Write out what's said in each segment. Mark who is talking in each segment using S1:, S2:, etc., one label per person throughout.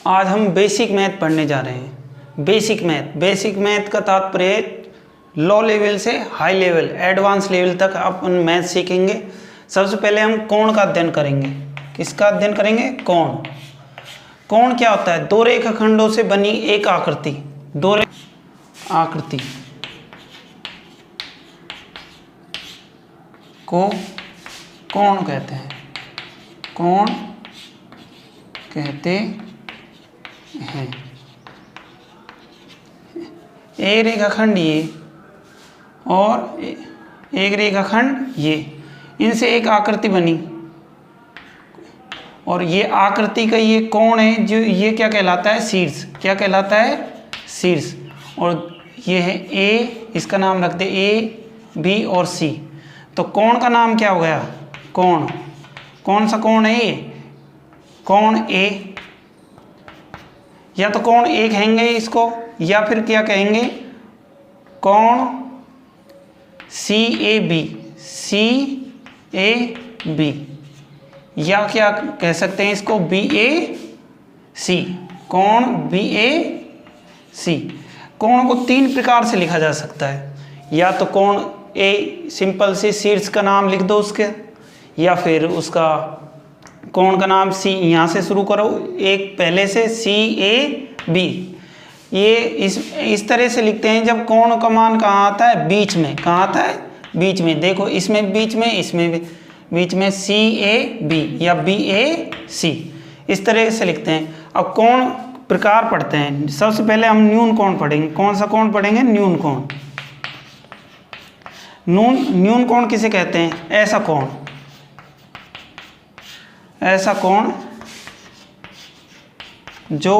S1: आज हम basic math पढ़ने जा रहे हैं। बेसिक मैथ का तात्पर्य लो लेवल से हाई लेवल एडवांस लेवल तक अपन मैथ सीखेंगे। सबसे पहले हम कोण का अध्ययन करेंगे। किसका अध्ययन करेंगे? कोण। कोण क्या होता है? दो रेखाखंडों से बनी एक आकृति। आकृति को कोण कहते हैं। कोण कहते हैं। एक रेखाखंड ये और एक रेखाखंड ये, इनसे एक आकृति बनी और ये आकृति का ये कोण है जो ये क्या कहलाता है? शीर्ष। क्या कहलाता है? शीर्ष। और ये है ए, इसका नाम रखते ए, बी और सी। तो कोण का नाम क्या हो गया? कोण। कौन सा कोण है ये? कोण ए। या तो कोण ए कहेंगे इसको, या फिर क्या कहेंगे? कोण सी A B. C A B, या क्या कह सकते हैं इसको? बी ए सी। कोण बी ए सी। कोण को तीन प्रकार से लिखा जा सकता है। या तो कोण ए सिंपल से शीर्ष का नाम लिख दो उसके, या फिर उसका कोण का नाम सी, यहाँ से शुरू करो एक पहले से, सी ए बी। ये इस तरह से लिखते हैं जब कोण का मान कहाँ आता है? बीच में। कहाँ आता है? बीच में। देखो इसमें बीच में, इसमें भी बीच में, सी ए बी या बी ए सी, इस तरह से लिखते हैं। अब कोण प्रकार पढ़ते हैं। सबसे पहले हम न्यून कोण पढ़ेंगे। कौन सा कोण पढ़ेंगे? न्यून कोण। न्यून कोण किसे कहते हैं? ऐसा कोण। ऐसा कोण जो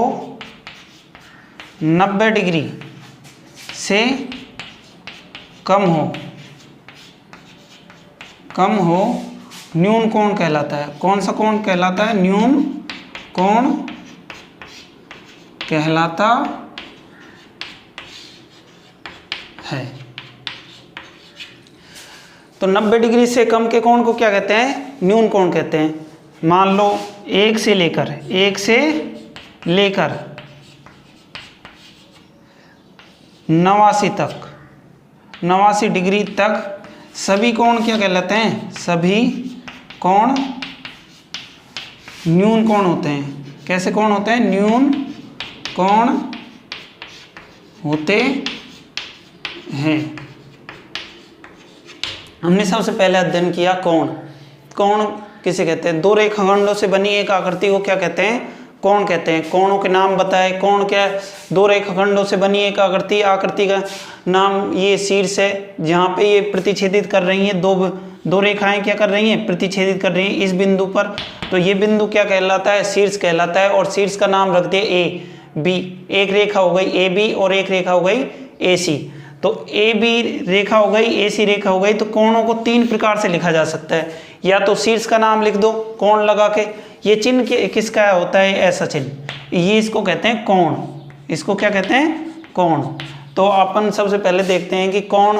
S1: 90 डिग्री से कम हो न्यून कोण कहलाता है। कौन सा कोण कहलाता है? न्यून कोण कहलाता है। तो 90 डिग्री से कम के कोण को क्या कहते हैं? न्यून कोण कहते हैं। मान लो 1 से लेकर 89 तक, 89 डिग्री तक सभी कोण क्या कहलाते हैं? सभी कोण न्यून कोण होते हैं। कैसे कोण होते हैं? न्यून कोण होते हैं। हमने सबसे पहले अध्ययन किया कोण। कोण किसे कहते हैं? दो रेखाखंडों से बनी एक आकृति को क्या कहते हैं? कोण कहते हैं। कोणों के नाम बताए। कोण क्या है? दो रेखाखंडों से बनी एक आकृति। आकृति का नाम ये शीर्ष है, जहाँ पे ये प्रतिच्छेदित कर रही हैं। दो रेखाएं क्या कर रही हैं? प्रतिच्छेदित कर रही हैं इस बिंदु पर। तो ये बिंदु क्या कहलाता है? शीर्ष कहलाता है। और शीर्ष का नाम रखते हैं ए बी। एक रेखा हो गई ए बी और एक रेखा हो गई ए सी। तो ए बी रेखा हो गई, ए सी रेखा हो गई। तो कोणों को तीन प्रकार से लिखा जा सकता है। या तो शीर्ष का नाम लिख दो कोण लगा के। ये चिन्ह किसका होता है? ऐसा चिन्ह। ये इसको कहते हैं कोण। इसको क्या कहते हैं? कोण। तो अपन सबसे पहले देखते हैं कि कोण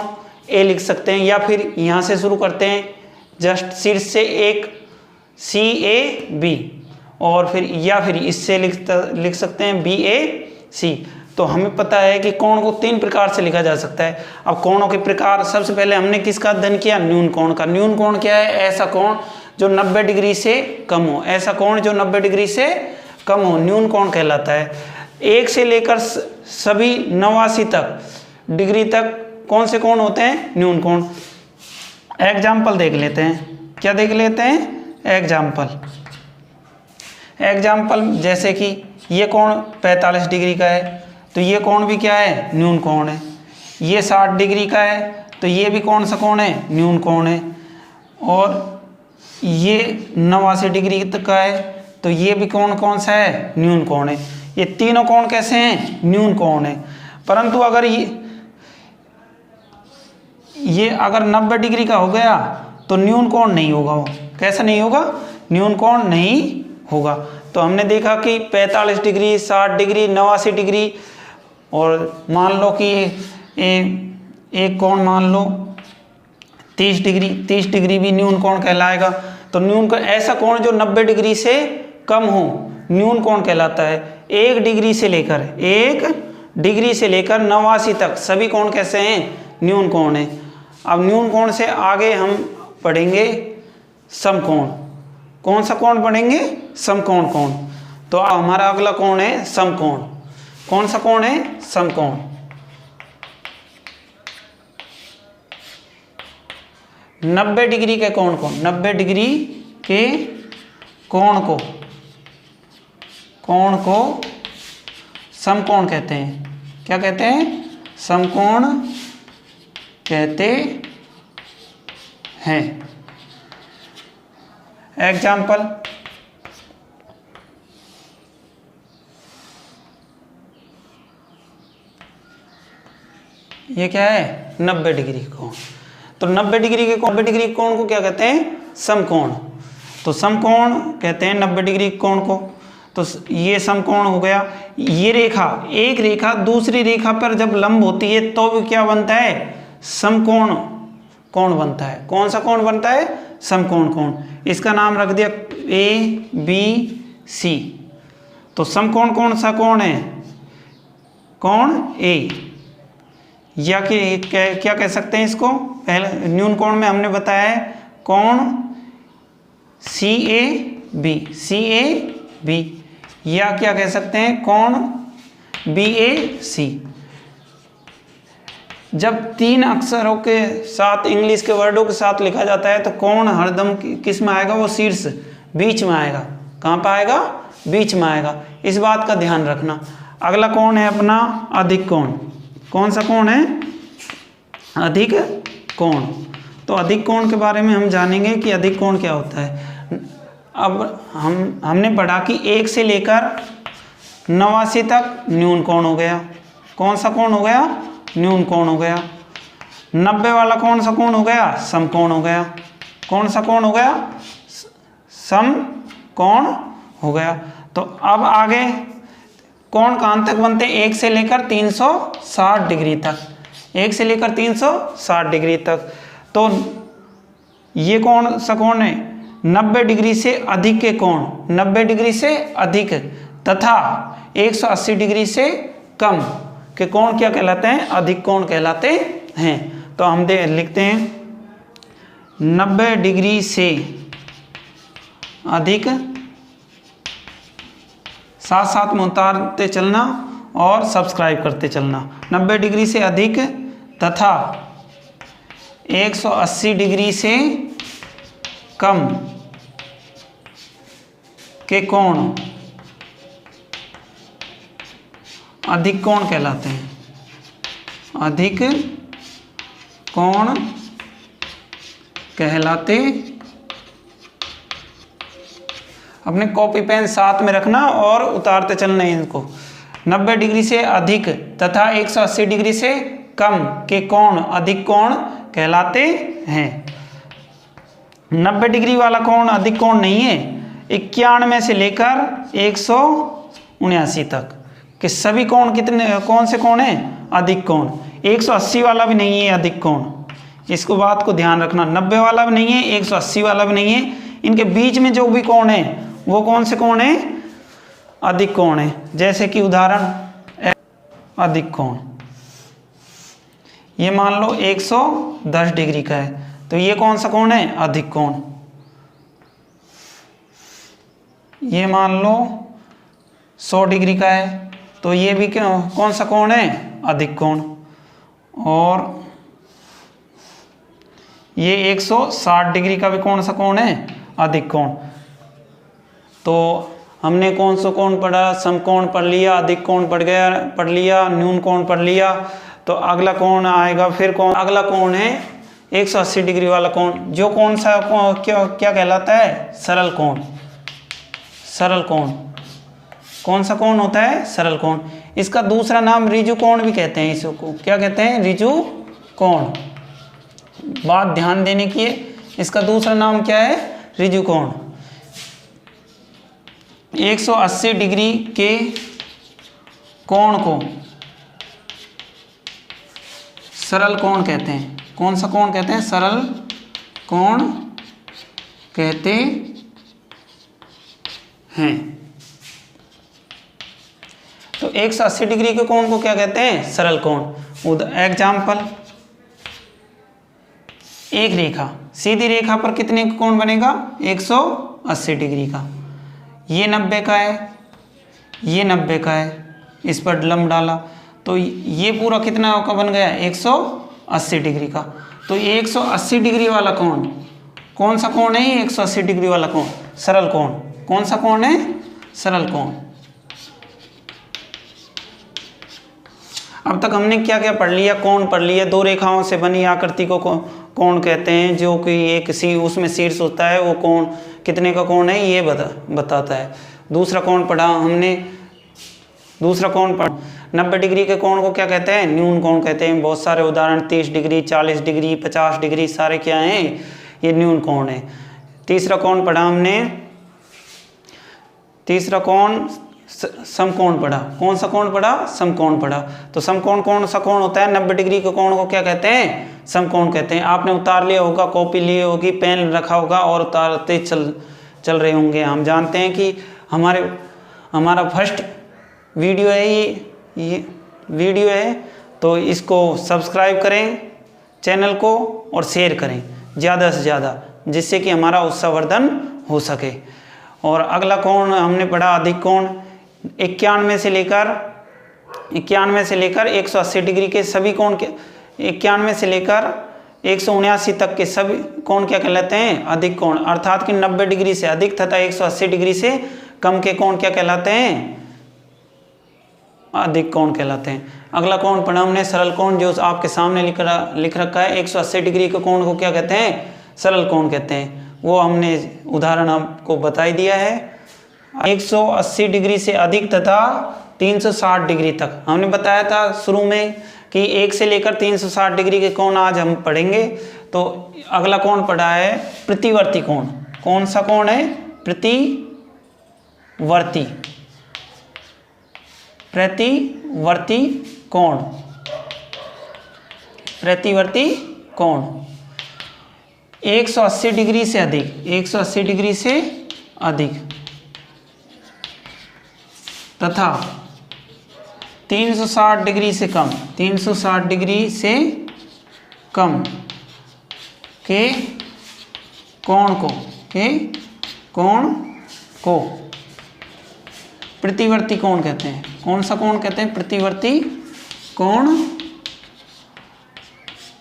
S1: ए लिख सकते हैं, या फिर यहाँ से शुरू करते हैं जस्ट शीर्ष से एक सी ए बी, और फिर या फिर इससे लिख सकते हैं बी ए सी। तो हमें पता है कि कोण को तीन प्रकार से लिखा जा सकता है। अब कोणों के प्रकार, सबसे पहले हमने किसका अध्ययन किया? न्यून कोण का। न्यून कोण क्या है? ऐसा कोण जो 90 डिग्री से कम हो। ऐसा कोण जो 90 डिग्री से कम हो न्यून कोण कहलाता है। 1 से लेकर सभी 89 तक डिग्री तक कौन से कोण होते हैं? न्यून कोण। एग्जाम्पल देख लेते हैं। क्या देख लेते हैं? एग्जाम्पल जैसे कि ये कोण 45 डिग्री का है, तो ये कोण भी क्या है? न्यून कोण है। ये 60 डिग्री का है, तो ये भी कौन सा कोण है? न्यून कोण है। और ये 89 डिग्री तक का है, तो ये भी कौन सा है? न्यून कोण है। ये तीनों कोण कैसे हैं? न्यून कोण है। परंतु अगर ये अगर 90 डिग्री का हो गया तो न्यून कोण नहीं होगा। वो कैसा नहीं होगा? न्यून कोण नहीं होगा। तो हमने देखा कि 45 डिग्री, 60 डिग्री, 89 डिग्री, और मान लो कि एक कोण मान लो 30 डिग्री, 30 डिग्री भी न्यून कोण कहलाएगा। तो न्यून कोण ऐसा कोण जो 90 डिग्री से कम हो, न्यून कोण कहलाता है। 1 डिग्री से लेकर 89 तक सभी कोण कैसे हैं, न्यून कोण है। अब न्यून कोण से आगे हम पढ़ेंगे समकोण। कौन सा कोण पढ़ेंगे, समकोण कोण। तो हमारा अगला कोण है समकोण। कौन सा कोण है, समकोण। नब्बे डिग्री के कोण को, 90 डिग्री के कोण को समकोण कहते हैं। क्या कहते हैं, समकोण कहते हैं। एग्जाम्पल, ये क्या है, 90 डिग्री कोण। तो 90 डिग्री के कोण को क्या कहते हैं, समकोण। तो समकोण कहते हैं 90 डिग्री कोण को। तो ये समकोण हो गया। ये रेखा, एक रेखा दूसरी रेखा पर जब लंब होती है तो भी क्या बनता है, समकोण कोण बनता है। कौन सा कोण बनता है, समकोण कोण। इसका नाम रख दिया ABC। तो समकोण कौन सा कोण है, कोण A। या कि क्या कह सकते हैं इसको, पहले न्यून कोण में हमने बताया है कोण CAB, या क्या कह सकते हैं कोण BAC। जब 3 अक्षरों के साथ, इंग्लिश के वर्डों के साथ लिखा जाता है तो कोण हरदम किस में आएगा, वो शीर्ष बीच में आएगा। कहाँ पर आएगा, बीच में आएगा। इस बात का ध्यान रखना। अगला कोण है अपना अधिक कोण। कौन सा कोण है, अधिक कोण। तो अधिक कोण के बारे में हम जानेंगे कि अधिक कोण क्या होता है। अब हमने पढ़ा कि 1 से लेकर 89 तक न्यून कोण हो गया। कौन सा कोण हो गया, न्यून कोण हो गया। 90 वाला कौन सा कोण हो गया, समकोण हो गया। कौन सा कोण हो गया, समकोण हो गया। तो अब आगे कोण कहाँ तक बनते हैं, 1 से लेकर 360 डिग्री तक। 1 से लेकर 360 डिग्री तक। तो ये कौन सा कोण है, 90 डिग्री से अधिक के कोण, 90 डिग्री से अधिक तथा 180 डिग्री से कम के कोण क्या कहलाते हैं, अधिक कोण कहलाते हैं। तो हम लिखते हैं 90 डिग्री से अधिक, साथ साथ में उतारते चलना और सब्सक्राइब करते चलना। 90 डिग्री से अधिक तथा 180 डिग्री से कम के कोण अधिक कोण कहलाते हैं। अधिक कोण कहलाते। अपने कॉपी पेन साथ में रखना और उतारते चलना इनको। 90 डिग्री से अधिक तथा 180 डिग्री से कम के कोण अधिक कोण कहलाते हैं। 90 डिग्री वाला कोण अधिक कोण नहीं है। 91 से लेकर 179 तक कि सभी कोण कितने, कौन से कोण हैं, अधिक कोण। 180 वाला भी नहीं है अधिक कोण, इसको बात को ध्यान रखना। 90 वाला भी नहीं है, 180 वाला भी नहीं है। इनके बीच में जो भी कोण है वो कौन से कोण है, अधिक कोण है। जैसे कि उदाहरण, अधिक कोण ये मान लो 110 डिग्री का है, तो ये कौन सा कोण है, अधिक कोण। ये मान लो 100 डिग्री का है, तो ये भी कौन सा कोण है, अधिक कोण। और ये 160 डिग्री का भी कौन सा कोण है, अधिक कोण। तो हमने कौन सा कोण पढ़ा, समकोण पढ़ लिया, अधिक कोण पढ़ लिया, न्यून कोण पढ़ लिया। तो अगला कोण आएगा, फिर कौन, अगला कोण है 180 डिग्री वाला कोण। जो कौन सा क्या कहलाता है, सरल कोण। सरल कोण कौन सा कोण होता है, सरल कोण। इसका दूसरा नाम ऋजु कोण भी कहते हैं। इसको क्या कहते हैं, ऋजु कोण। बात ध्यान देने की है, इसका दूसरा नाम क्या है, ऋजु कोण। 180 डिग्री के कोण को सरल कोण कहते हैं। कौन सा कोण कहते हैं, सरल कोण कहते हैं। तो 180 डिग्री के कोण को क्या कहते हैं? सरल कोण। एग्जाम्पल, एक रेखा, सीधी रेखा पर कितने का कोण बनेगा? 180 डिग्री का। ये 90 का है, ये 90 का है, इस पर लंब डाला तो ये पूरा कितना का बन गया? 180 डिग्री का। तो ये 180 डिग्री वाला कोण कौन सा कोण है? 180 डिग्री वाला कोण सरल कोण। कौन सा कोण है? सरल कोण। अब तक हमने क्या क्या पढ़ लिया? कोण पढ़ लिया। दो रेखाओं से बनी आकृति को कोण कहते हैं, जो कि एक उसमें शीर्ष होता है, वो कोण कितने का कोण है ये बताता है। दूसरा कोण पढ़ा हमने, दूसरा कोण पढ़ा 90 डिग्री के कोण को क्या कहते हैं? न्यून कोण कहते हैं। बहुत सारे उदाहरण 30 डिग्री, 40 डिग्री, 50 डिग्री, सारे क्या हैं? ये न्यून कोण है। तीसरा कोण पढ़ा हमने, तीसरा कोण समकोण पढ़ा। कौन सा कोण पढ़ा? समकोण पढ़ा। तो समकोण कौन सा कोण होता है? 90 डिग्री के कोण को क्या कहते हैं? समकोण कहते हैं। आपने उतार लिया होगा, कॉपी ली होगी, पेन रखा होगा और उतारते चल रहे होंगे। हम जानते हैं कि हमारा फर्स्ट वीडियो है, ये वीडियो है, तो इसको सब्सक्राइब करें चैनल को और शेयर करें ज़्यादा से ज़्यादा, जिससे कि हमारा उत्साहवर्धन हो सके। और अगला कोण हमने पढ़ा अधिक कोण। 91 से लेकर 180 डिग्री के सभी कोण के, 91 से लेकर 179 तक के सभी कोण क्या कहलाते हैं? अधिक कोण। अर्थात कि 90 डिग्री से अधिक तथा 180 डिग्री से कम के कोण क्या कहलाते हैं? अधिक कोण कहलाते हैं। अगला कोण पढ़ा हमने सरल कोण, जो आपके सामने लिख रखा है। 180 डिग्री के कोण को क्या कहते हैं? सरल कोण कहते हैं। वो हमने उदाहरण आपको बता दिया है। 180 डिग्री से अधिक तथा 360 डिग्री तक हमने बताया था शुरू में कि 1 से लेकर 360 डिग्री के कोण आज हम पढ़ेंगे। तो अगला कोण पढ़ा है प्रतिवर्ती कोण। कौन सा कोण है? प्रतिवर्ती कोण। प्रतिवर्ती कोण 180 डिग्री से अधिक, 180 डिग्री से अधिक तथा 360 डिग्री से कम, 360 डिग्री से कम के कोण को प्रतिवर्ती कोण कहते हैं। कौन सा कोण कहते हैं? प्रतिवर्ती कोण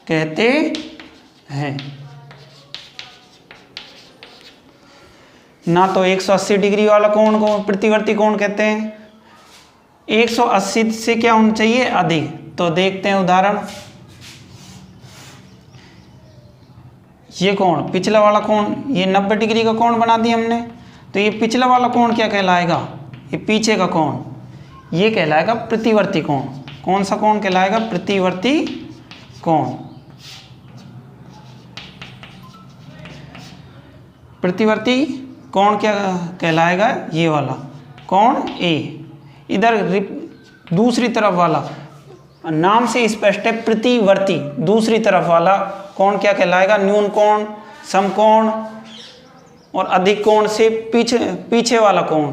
S1: कहते हैं। ना तो 180 डिग्री वाला कोण को प्रतिवर्ती कोण कहते हैं, 180 से क्या होना चाहिए? अधिक। तो देखते हैं उदाहरण। ये कोण, पिछला वाला कोण, ये 90 डिग्री का कोण बना दिया हमने। तो ये पिछला वाला कोण क्या कहलाएगा? ये पीछे का कोण, ये कहलाएगा प्रतिवर्ती कोण। कौन सा कोण कहलाएगा? प्रतिवर्ती कोण। प्रतिवर्ती कोण क्या कहलाएगा? ये वाला कोण ए। इधर दूसरी तरफ वाला, नाम से स्पष्ट है प्रतिवर्ती, दूसरी तरफ वाला कोण क्या कहलाएगा? न्यून कोण, समकोण और अधिक कोण से पीछे वाला कोण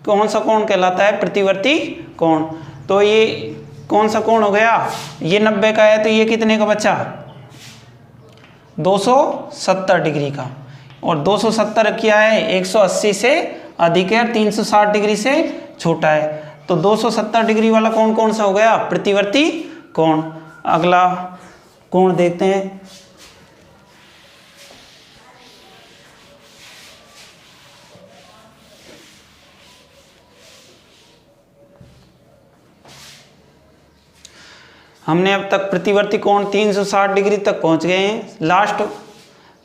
S1: कौन सा कोण कहलाता है? प्रतिवर्ती कोण। तो ये कौन सा कोण हो गया? ये 90 का है, तो ये कितने का बचा? 270 डिग्री का। और 270 क्या है? 180 से अधिक है और 360 डिग्री से छोटा है। तो 270 डिग्री वाला कोण कौन सा हो गया? प्रतिवर्ती कोण। अगला कोण देखते हैं। हमने अब तक प्रतिवर्ती कोण 360 डिग्री तक पहुंच गए हैं।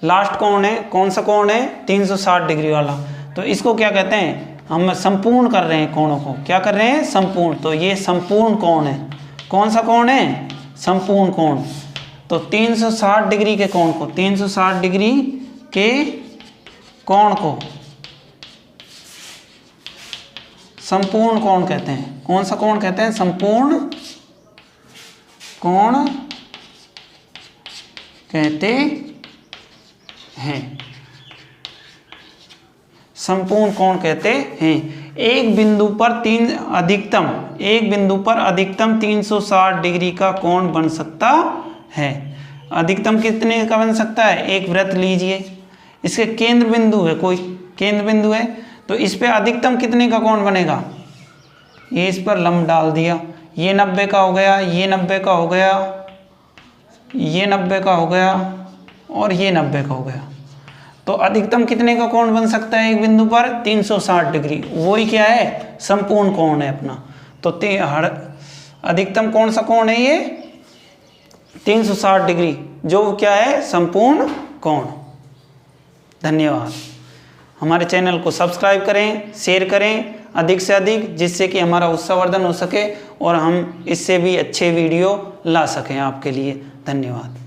S1: लास्ट कोण है, कौन सा कोण है? 360 डिग्री वाला। तो इसको क्या कहते हैं? हम संपूर्ण कर रहे हैं कोणों को। क्या कर रहे हैं? संपूर्ण। तो ये संपूर्ण कोण है। कौन सा कोण है? संपूर्ण कोण। तो 360 डिग्री के कोण को, 360 डिग्री के कोण को संपूर्ण कोण कहते हैं। कौन सा कोण कहते हैं? संपूर्ण कोण कहते हैं। संपूर्ण कोण कहते हैं। एक बिंदु पर अधिकतम 360 डिग्री का कोण बन सकता है। अधिकतम कितने का बन सकता है? एक वृत्त लीजिए, इसके केंद्र बिंदु है, कोई केंद्र बिंदु है, तो इस पे अधिकतम कितने का कोण बनेगा? ये इस पर लंब डाल दिया, ये 90 का हो गया, ये 90 का हो गया, ये 90 का हो गया और ये 90 का हो गया। तो अधिकतम कितने का कोण बन सकता है एक बिंदु पर? 360 डिग्री। वही क्या है? संपूर्ण कोण है अपना। तो अधिकतम कौन सा कोण है ये? 360 डिग्री, जो क्या है? संपूर्ण कोण। धन्यवाद। हमारे चैनल को सब्सक्राइब करें, शेयर करें अधिक से अधिक, जिससे कि हमारा उत्साहवर्धन हो सके और हम इससे भी अच्छे वीडियो ला सकें आपके लिए। धन्यवाद।